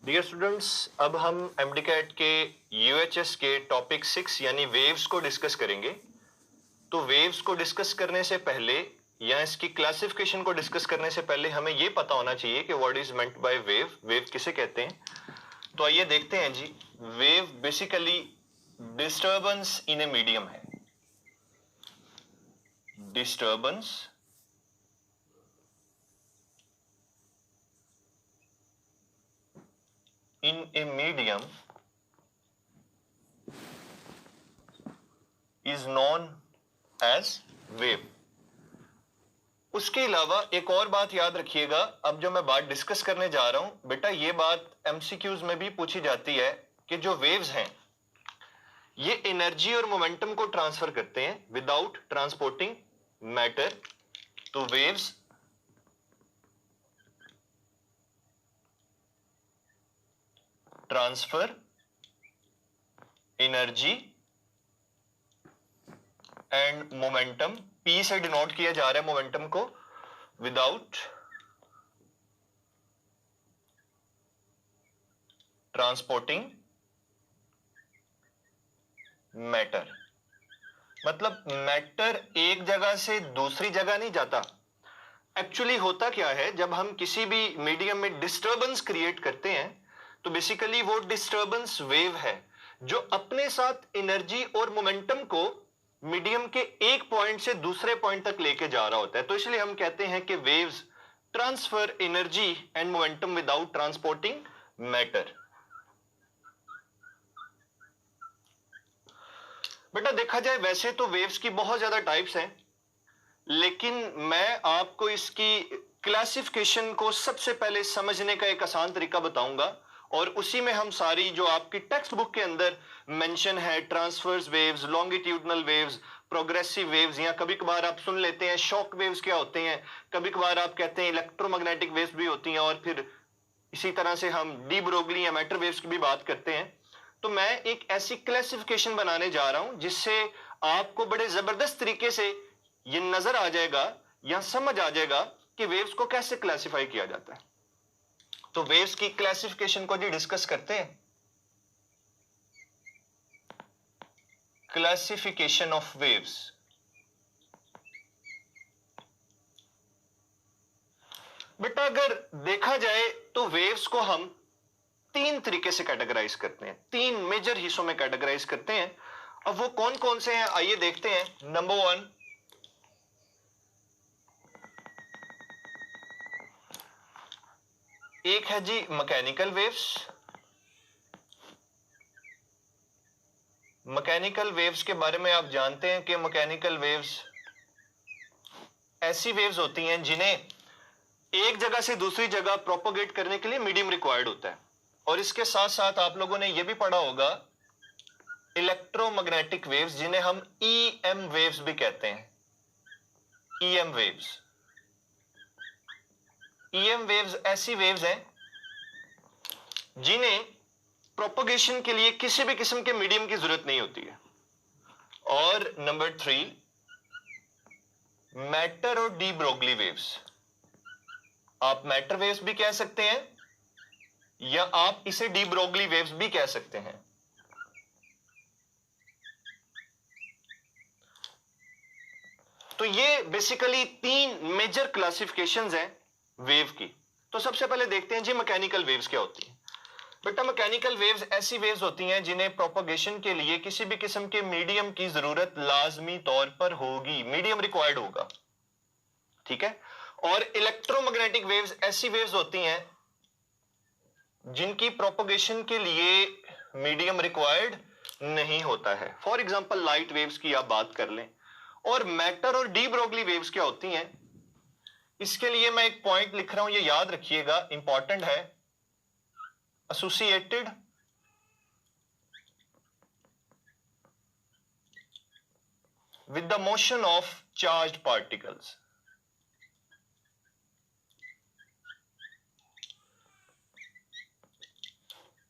Dear students, अब हम MDCAT के यूएचएस के टॉपिक 6 यानी वेव्स को डिस्कस करेंगे। तो वेव्स को डिस्कस करने से पहले या इसकी क्लासिफिकेशन को डिस्कस करने से पहले हमें यह पता होना चाहिए कि what is meant by wave, wave किसे कहते हैं। तो आइए देखते हैं जी। Wave basically disturbance in a medium है। Disturbance in a medium is known as wave। उसके अलावा एक और बात याद रखिएगा, अब जो मैं बात डिस्कस करने जा रहा हूं बेटा, ये बात एमसीक्यूज में भी पूछी जाती है कि जो वेव्स हैं ये एनर्जी और मोमेंटम को ट्रांसफर करते हैं विदाउट ट्रांसपोर्टिंग मैटर। तो waves transfer energy and momentum, P से डिनोट किया जा रहा है मोमेंटम को, विदाउट ट्रांसपोर्टिंग मैटर। मतलब मैटर एक जगह से दूसरी जगह नहीं जाता। एक्चुअली होता क्या है, जब हम किसी भी मीडियम में डिस्टर्बेंस क्रिएट करते हैं तो बेसिकली वो डिस्टर्बेंस वेव है जो अपने साथ एनर्जी और मोमेंटम को मीडियम के एक पॉइंट से दूसरे पॉइंट तक लेके जा रहा होता है। तो इसलिए हम कहते हैं कि waves transfer energy and momentum without transporting matter. बेटा देखा जाए वैसे तो वेव्स की बहुत ज्यादा टाइप्स हैं, लेकिन मैं आपको इसकी क्लासिफिकेशन को सबसे पहले समझने का एक आसान तरीका बताऊंगा और उसी में हम सारी जो आपकी टेक्स्ट बुक के अंदर मेंशन है, transverse waves, longitudinal waves, progressive waves, या कभी कभार आप सुन लेते हैं शॉक वेव्स क्या होते हैं, कभी कभार आप कहते हैं इलेक्ट्रोमैग्नेटिक वेव्स भी होती हैं, और फिर इसी तरह से हम डी ब्रोगली या मैटर वेव्स की भी बात करते हैं। तो मैं एक ऐसी क्लासिफिकेशन बनाने जा रहा हूं जिससे आपको बड़े जबरदस्त तरीके से ये नजर आ जाएगा या समझ आ जाएगा कि वेव्स को कैसे क्लासिफाई किया जाता है। तो वेव्स की क्लासिफिकेशन को जी डिस्कस करते हैं। Classification of waves. बेटा अगर देखा जाए तो वेव्स को हम तीन तरीके से कैटेगराइज करते हैं, तीन मेजर हिस्सों में कैटेगराइज करते हैं। अब वो कौन कौन से हैं आइए देखते हैं। नंबर वन, एक है जी मैकेनिकल वेव्स। मैकेनिकल वेव्स के बारे में आप जानते हैं कि मैकेनिकल वेव्स ऐसी वेव्स होती हैं जिन्हें एक जगह से दूसरी जगह प्रोपोगेट करने के लिए मीडियम रिक्वायर्ड होता है। और इसके साथ साथ आप लोगों ने यह भी पढ़ा होगा इलेक्ट्रोमैग्नेटिक वेव्स, जिन्हें हम ईएम वेव्स भी कहते हैं। ईएम वेव्स, ईएम वेव्स ऐसी वेव्स हैं जिन्हें प्रोपोगेशन के लिए किसी भी किस्म के मीडियम की जरूरत नहीं होती है। और नंबर थ्री, मैटर और डी ब्रोगली वेव्स। आप मैटर वेव्स भी कह सकते हैं या आप इसे डी ब्रोगली वेव्स भी कह सकते हैं। तो ये बेसिकली तीन मेजर क्लासिफिकेशंस हैं वेव की। तो सबसे पहले देखते हैं जी मैकेनिकल वेव्स क्या होती हैं। बेटा मैकेनिकल वेव्स ऐसी वेव्स होती हैं जिन्हें प्रोपोगेशन के लिए किसी भी किस्म के मीडियम की जरूरत लाजमी तौर पर होगी, मीडियम रिक्वायर्ड होगा, ठीक है। और इलेक्ट्रोमैग्नेटिक वेव्स ऐसी वेव्स होती हैं जिनकी प्रोपोगेशन के लिए मीडियम रिक्वायर्ड नहीं होता है। फॉर एग्जांपल लाइट वेव्स की आप बात कर लें। और मैटर और डी ब्रोगली वेव्स क्या होती हैं, इसके लिए मैं एक पॉइंट लिख रहा हूं, ये याद रखिएगा, इंपॉर्टेंट है। Associated with the motion of charged particles।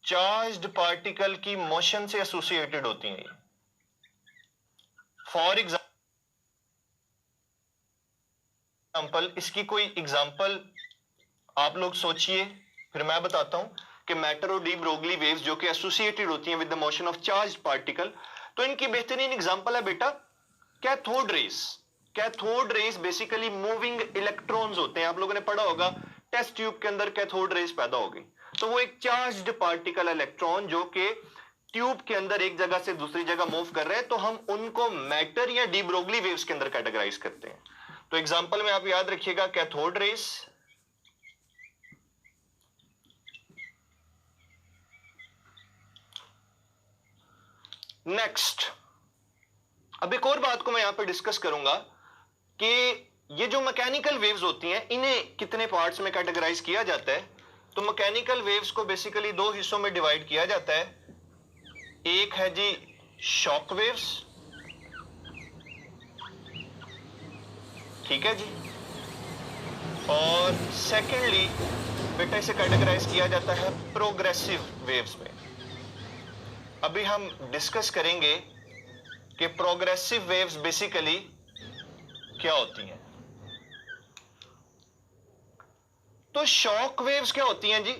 Charged particle की मोशन से एसोसिएटेड होती हैं। फॉर एग्जाम्पल, इसकी कोई एग्जाम्पल आप लोग सोचिए, फिर मैं बताता हूं कि मैटर और डी ब्रोगली वेव्स जो कि एसोसिएटेड होती हैं with the motion of charge particle, तो इनकी बेहतरीन एग्जांपल है बेटा cathode rays. Cathode rays basically moving electrons होते हैं, आप लोगों ने पढ़ा होगा टेस्ट ट्यूब के अंदर कैथोड रेस पैदा होगी, तो वो एक चार्ज्ड पार्टिकल इलेक्ट्रॉन जो कि ट्यूब के अंदर एक जगह से दूसरी जगह मूव कर रहे हैं, तो हम उनको मैटर या डी ब्रोगली वेव्स के अंदर कैटेगराइज करते हैं। तो एग्जांपल में आप याद रखिएगा कैथोड रेस, नेक्स्ट अब एक और बात को मैं यहां पे डिस्कस करूंगा कि ये जो मैकेनिकल वेव्स होती हैं इन्हें कितने पार्ट्स में कैटेगराइज किया जाता है। तो मैकेनिकल वेव्स को बेसिकली दो हिस्सों में डिवाइड किया जाता है, एक है जी शॉक वेव्स, ठीक है जी, और सेकेंडली बेटा इसे कैटेगराइज किया जाता है प्रोग्रेसिव वेव्स में। अभी हम डिस्कस करेंगे कि प्रोग्रेसिव वेव्स बेसिकली क्या होती हैं। तो शॉक वेव्स क्या होती हैं जी?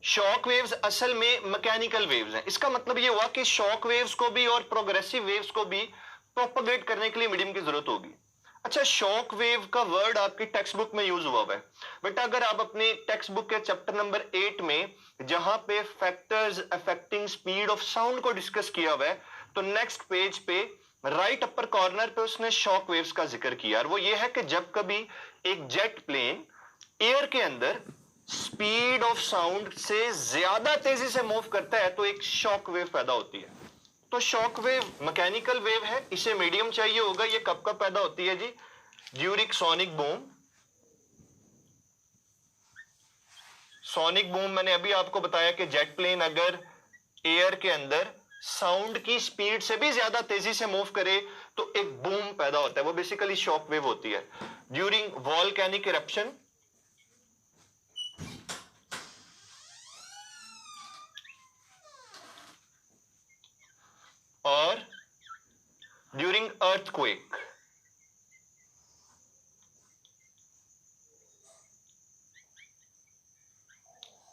शॉक वेव्स असल में मैकेनिकल वेव्स हैं। इसका मतलब ये हुआ कि शॉक वेव्स को भी और प्रोग्रेसिव वेव्स को भी प्रोपगेट करने के लिए मीडियम की जरूरत होगी। अच्छा, शॉक वेव का वर्ड आपकी टेक्स्ट बुक में यूज हुआ है बेटा। अगर आप अपनी टेक्स्ट बुक के चैप्टर नंबर 8 में जहां पे factors affecting speed of sound को डिस्कस किया हुआ है, तो नेक्स्ट पेज पे राइट अपर कॉर्नर पे उसने शॉक वेव्स का जिक्र किया, और वो ये है कि जब कभी एक जेट प्लेन एयर के अंदर स्पीड ऑफ साउंड से ज्यादा तेजी से मूव करता है तो एक शॉक वेव पैदा होती है। तो शॉक वेव मैकेनिकल वेव है, इसे मीडियम चाहिए होगा। ये कब कब पैदा होती है जी? During sonic boom. Sonic boom मैंने अभी आपको बताया कि जेट प्लेन अगर एयर के अंदर साउंड की स्पीड से भी ज्यादा तेजी से मूव करे तो एक बूम पैदा होता है, वो बेसिकली शॉक वेव होती है। ड्यूरिंग वॉल्केनिक इरप्शन, और ड्यूरिंग अर्थक्वेक।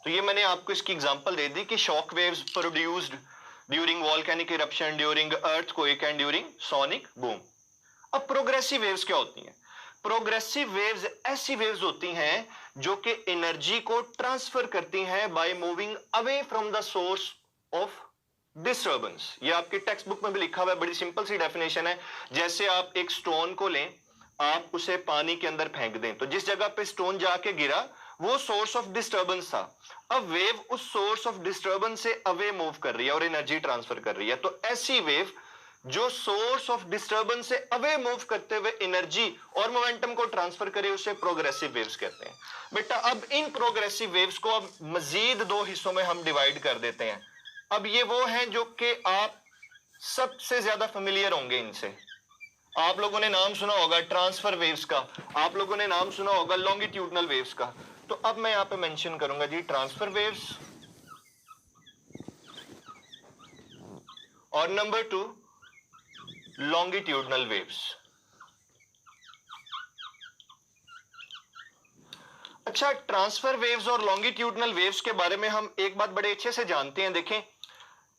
तो ये मैंने आपको इसकी एग्जांपल दे दी कि shock waves produced during volcanic eruption, during earthquake and during sonic boom. अब प्रोग्रेसिव वेव्स क्या होती हैं? प्रोग्रेसिव वेव्स ऐसी वेव्स होती हैं जो कि एनर्जी को ट्रांसफर करती हैं by moving away from the source of disturbance. ये आपके टेक्स्ट बुक में भी लिखा हुआ है, बड़ी सिंपल सी डेफिनेशन है। जैसे आप एक स्टोन को लें, आप उसे पानी के अंदर फेंक दें, तो जिस जगह पे स्टोन जाके गिरा वो सोर्स ऑफ डिस्टर्बेंस था। अब वेव उस सोर्स ऑफ डिस्टर्बेंस से अवे मूव कर रही है और एनर्जी ट्रांसफर कर रही है। तो ऐसी वेव जो सोर्स ऑफ डिस्टर्बेंस से अवे मूव करते हुए एनर्जी और मोमेंटम को ट्रांसफर करे, उसे प्रोग्रेसिव वेव्स कहते हैं। बेटा अब इन प्रोग्रेसिव वेव्स को अब मजीद दो हिस्सों में हम डिवाइड कर देते हैं। अब ये वो हैं जो कि आप सबसे ज्यादा फेमिलियर होंगे इनसे। आप लोगों ने नाम सुना होगा ट्रांसफर वेव्स का, आप लोगों ने नाम सुना होगा लॉन्गिट्यूडनल वेव्स का। तो अब मैं यहां पे मेंशन करूंगा जी ट्रांसफर वेव्स, और नंबर 2 लॉन्गिट्यूडनल वेव्स। अच्छा, ट्रांसफर वेव्स और लॉन्गिट्यूडनल वेव्स के बारे में हम एक बात बड़े अच्छे से जानते हैं। देखें,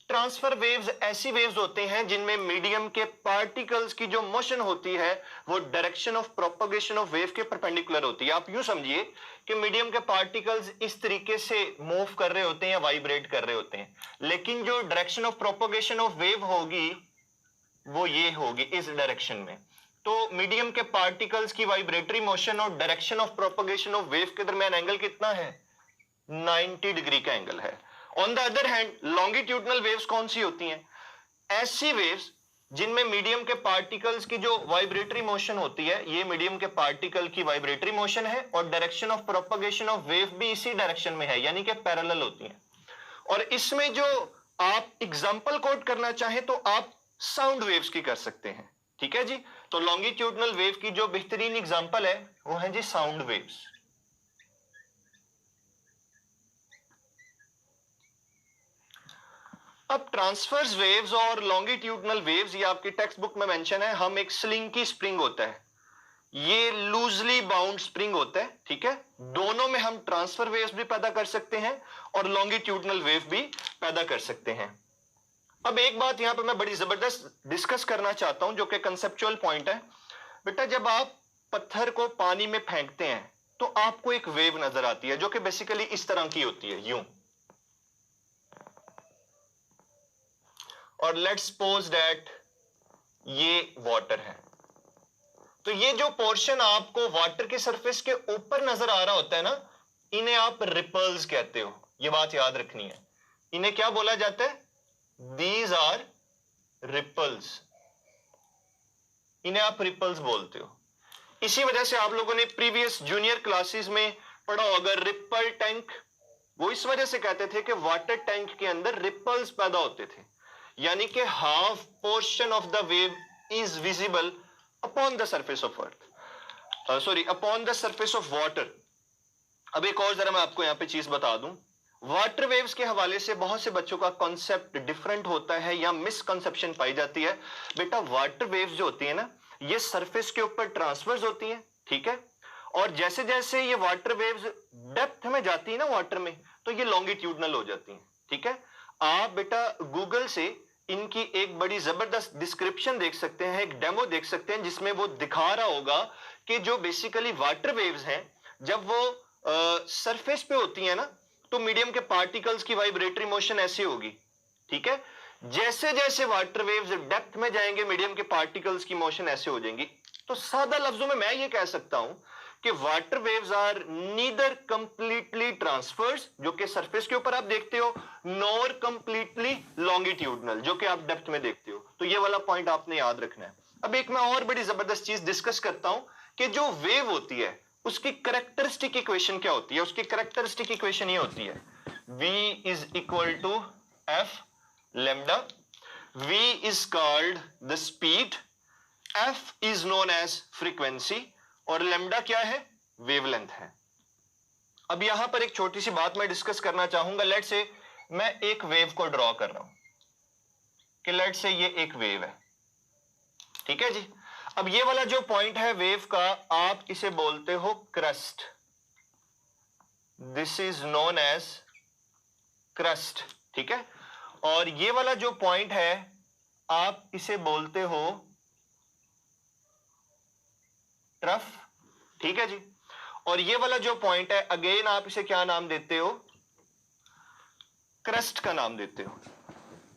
ट्रांसफर वेव्स ऐसी वेव्स होते हैं जिनमें मीडियम के पार्टिकल्स की जो मोशन होती है वो direction of propagation of wave के परपेंडिकुलर होती है। आप यूं समझिए कि मीडियम के पार्टिकल्स इस तरीके से मूव कर रहे होते हैं या वाइब्रेट कर रहे होते हैं, लेकिन जो direction of propagation of wave होगी वो ये होगी इस डायरेक्शन में। तो मीडियम के पार्टिकल्स की वाइब्रेटरी मोशन और direction of propagation of wave के दरमियान एंगल कितना है? 90 डिग्री का एंगल है। On the other hand longitudinal waves कौन सी होती हैं? ऐसी वेव्स जिनमें मीडियम के पार्टिकल्स की जो वाइब्रेटरी मोशन होती है, ये मीडियम के पार्टिकल की वाइब्रेटरी मोशन है और direction of propagation of wave भी इसी डायरेक्शन में है, यानी कि पैरेलल होती हैं। और इसमें जो आप एग्जांपल कोट करना चाहें तो आप साउंड वेव्स की कर सकते हैं, ठीक है जी। तो लॉन्गिट्यूडनल वेव की जो बेहतरीन एग्जांपल है वो है जी साउंड वेव्स। अब ट्रांसवर्स वेव्स और लॉन्गिट्यूडनल वेव्स ये आपकी टेक्स्ट बुक में मेंशन है। हम एक स्लिंकी स्प्रिंग होता है, ये लूजली बाउंड स्प्रिंग होता है, ठीक है। दोनों में हम ट्रांसफर वेव्स भी पैदा कर सकते हैं और लॉन्गिट्यूडनल वेव भी पैदा कर सकते हैं। अब एक बात यहां पर मैं बड़ी जबरदस्त डिस्कस करना चाहता हूं, जो कि कंसेप्चुअल पॉइंट है। बेटा, जब आप पत्थर को पानी में फेंकते हैं तो आपको एक वेव नजर आती है, जो कि बेसिकली इस तरह की होती है, यूं। और लेट्स सपोज दैट ये वाटर है, तो ये जो पोर्शन आपको वाटर के सरफेस के ऊपर नजर आ रहा होता है ना, इन्हें आप रिपल्स कहते हो। ये बात याद रखनी है, इन्हें क्या बोला जाता है? दीज आर रिपल्स, इन्हें आप रिपल्स बोलते हो। इसी वजह से आप लोगों ने प्रीवियस जूनियर क्लासेस में पढ़ा होगा रिपल टैंक। वो इस वजह से कहते थे कि वाटर टैंक के अंदर रिपल्स पैदा होते थे, यानी कि half portion of the wave is visible upon the surface of earth, sorry upon the surface of water. अब एक और जरा मैं आपको यहां पे चीज बता दूं, वाटर वेव्स के हवाले से बहुत से बच्चों का कॉन्सेप्ट डिफरेंट होता है या मिसकंसेप्शन पाई जाती है। बेटा, वाटर वेव्स जो होती है ना, ये सरफेस के ऊपर ट्रांसफर्स होती हैं, ठीक है। और जैसे जैसे ये वाटर वेव्स डेप्थ में जाती है ना वाटर में, तो ये लॉन्गिट्यूडनल हो जाती हैं, ठीक है। आप बेटा गूगल से इनकी एक बड़ी जबरदस्त डिस्क्रिप्शन देख सकते हैं, एक डेमो देख सकते हैं, जिसमें वो दिखा रहा होगा कि जो बेसिकली वाटर वेव्स हैं, जब वो सरफेस पे होती हैं ना, तो मीडियम के पार्टिकल्स की वाइब्रेटरी मोशन ऐसी होगी, ठीक है। जैसे जैसे वाटर वेव्स डेप्थ में जाएंगे, मीडियम के पार्टिकल्स की मोशन ऐसे हो जाएंगी। तो सादा लफ्जों में मैं ये कह सकता हूं कि water waves are neither completely transfers, जो कि सरफेस के ऊपर आप देखते हो, नॉर कंप्लीटली लॉन्गिट्यूडनल, जो कि आप डेप्थ में देखते हो। तो ये वाला पॉइंट आपने याद रखना है। अब एक मैं और बड़ी जबरदस्त चीज डिस्कस करता हूं कि जो वेव होती है उसकी कैरेक्टरिस्टिक इक्वेशन क्या होती है। उसकी कैरेक्टरिस्टिक इक्वेशन ये होती है, v is equal to f lambda. v is called the speed, f is known as frequency, और लैम्डा क्या है? वेवलेंथ है। अब यहां पर एक छोटी सी बात मैं डिस्कस करना चाहूंगा। लेट से मैं एक वेव को ड्रॉ कर रहा हूं कि लेट से ये एक वेव है, ठीक है जी। अब ये वाला जो पॉइंट है वेव का, आप इसे बोलते हो crust. This is known as crust, ठीक है। और ये वाला जो पॉइंट है आप इसे बोलते हो ट्रफ, ठीक है जी। और ये वाला जो पॉइंट है, अगेन आप इसे क्या नाम देते हो? क्रस्ट का नाम देते हो।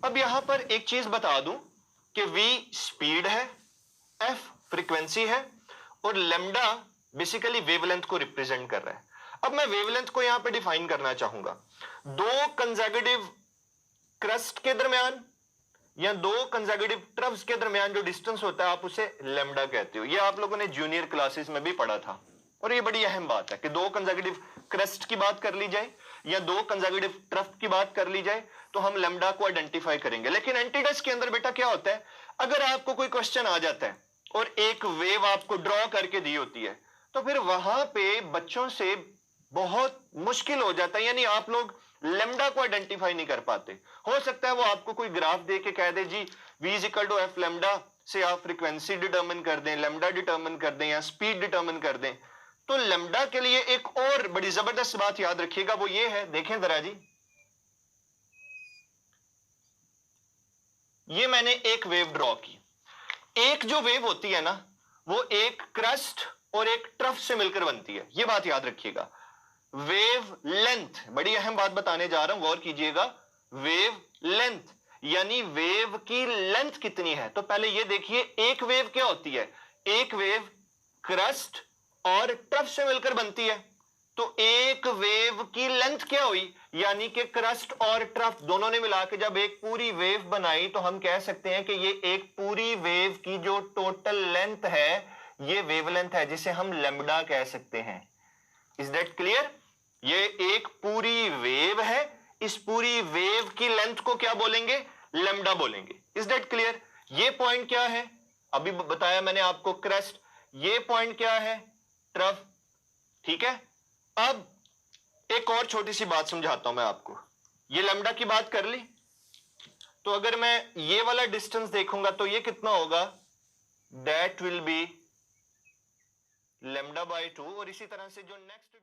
अब यहां पर एक चीज बता दूं कि v स्पीड है, f फ्रीक्वेंसी है, और लैम्डा बेसिकली वेवलेंथ को रिप्रेजेंट कर रहा है। अब मैं वेवलेंथ को यहां पे डिफाइन करना चाहूंगा। दो कंसेक्यूटिव क्रस्ट के दरमियान या दो कंसेक्यूटिव ट्रफ्स के दरमियान जो डिस्टेंस होता है, आप उसे लैम्डा कहते हो। ये आप लोगों ने जूनियर क्लासेस में भी पढ़ा था, और ये बड़ी अहम बात है कि दो कंसेक्यूटिव क्रस्ट की बात कर ली जाए या दो कंसेक्यूटिव ट्रफ की बात कर ली जाए, तो हम लैम्डा को आइडेंटिफाई करेंगे। लेकिन एंटीडस के अंदर बेटा क्या होता है, अगर आपको कोई क्वेश्चन आ जाता है और एक वेव आपको ड्रॉ करके दी होती है, तो फिर वहां पे बच्चों से बहुत मुश्किल हो जाता है, यानी आप लोग लैम्डा को आइडेंटिफाई नहीं कर पाते। हो सकता है वो आपको कोई ग्राफ दे के कह दे जी v is equal to f lambda से आप फ्रीक्वेंसी डिटर्मिन कर दें, लैम्डा डिटर्मिन कर दें या स्पीड डिटर्मिन कर दें। तो लैम्डा के लिए एक और बड़ी जबरदस्त बात याद रखिएगा, वो ये है, देखें जरा जी, ये मैंने एक वेव ड्रॉ की। एक जो वेव होती है ना, वो एक क्रस्ट और एक ट्रफ से मिलकर बनती है। ये बात याद रखिएगा। वेव लेंथ, बड़ी अहम बात बताने जा रहा हूं, गौर कीजिएगा। वेव लेंथ यानी वेव की लेंथ कितनी है। तो पहले ये देखिए, एक वेव क्या होती है? एक वेव क्रस्ट और ट्रफ से मिलकर बनती है। तो एक वेव की लेंथ क्या हुई, यानी कि क्रस्ट और ट्रफ दोनों ने मिला के जब एक पूरी वेव बनाई, तो हम कह सकते हैं कि ये एक पूरी वेव की जो टोटल लेंथ है, ये वेवलेंथ है, जिसे हम लैम्डा कह सकते हैं। Is that clear? ये एक पूरी वेव है, इस पूरी वेव की लेंथ को क्या बोलेंगे? लैम्डा बोलेंगे। Is that clear? ये पॉइंट क्या है? अभी बताया मैंने आपको क्रस्ट। ये पॉइंट क्या है? ट्रफ, ठीक है। अब एक और छोटी सी बात समझाता हूं मैं आपको। ये लैम्डा की बात कर ली, तो अगर मैं ये वाला डिस्टेंस देखूंगा तो ये कितना होगा? That will be lambda by 2, और इसी तरह से जो नेक्स्ट